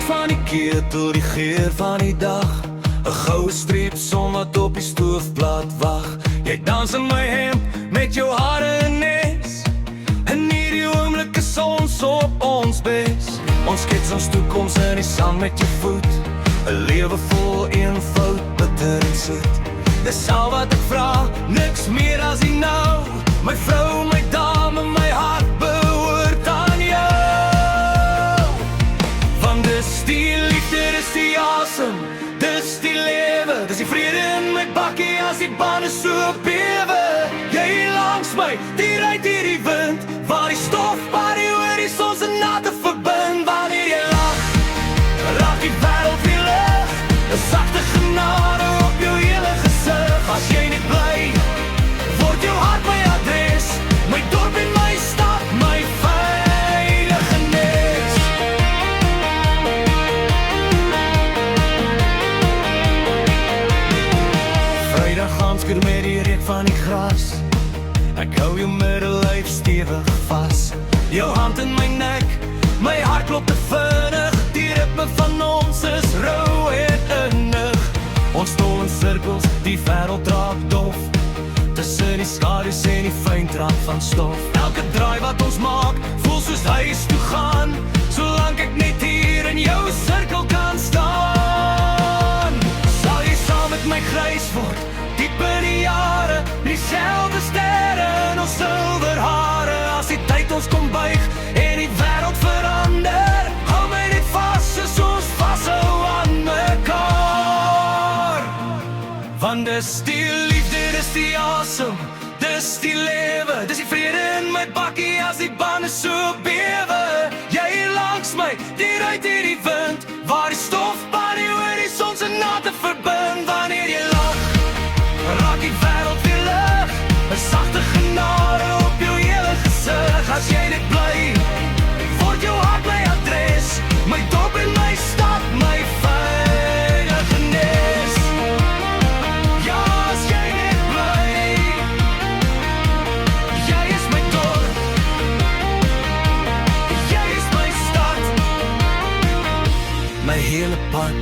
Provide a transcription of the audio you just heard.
van die ketel, die geur van die dag, 'n goue streep son wat op die stoofplaat wag. Jy dans in my hemp met jou hare in nes, en hierdie oomblik is ons op ons bes. Ons skets ons toekoms in die sand met jou voet, 'n lewe vol eenvoud, bitter en soet. Dis al wat ek vra, niks meer as die nou. My vrou, my dame, my hart behoort aan jou. Want dis die liefde, dis die asem, dis die lewe, dis die vrede in my bakkie as die bande so bewe. Jy langs my, die ry deur die wind, waar die stof by die horisons en natte verbind. Wanneer jy lag, raak die wêreld weer lig, 'n sagte genade op jou hele gesig. As jy nie bly, word jou hart my adres, my dorp en my stad, my veilige nes. Vrydag handskur met die reuk van die gras, ek hou jou middellyf stewig vas. Jou hand in my nek, my hart klop te vinnig, die ritme van ons is rou en innig. Ons stol in sirkels, die wêreld raak dof, tussen die skadu's en die fyn draad van stof. Elke draai wat ons maak, voel soos huis toe gaan, solank ek net hier in jou sirkel kan staan. Sal jy saam met my grys word, diep in die jare, dieselfde sterre in ons silwer hare. As die tyd ons kom buig en die wêreld verander, hou my net vas soos ons vashou aan mekaar. Want dis die liefde, dis die asem, dis die lewe, dis die vrede in my bakkie as die bande so bewe. Jy langs my, die ry deur die wind, waar die stof by die horisons en natte verbind. Wanneer jy lag, raak die wêreld weer lig, 'n sagte genade op jou hele gesig. As jy net bly, word jou hart my adres, my dorp en my stad, my veilige nes. Ja, as jy net bly, jy is my dorp, jy is my stad, my hele pad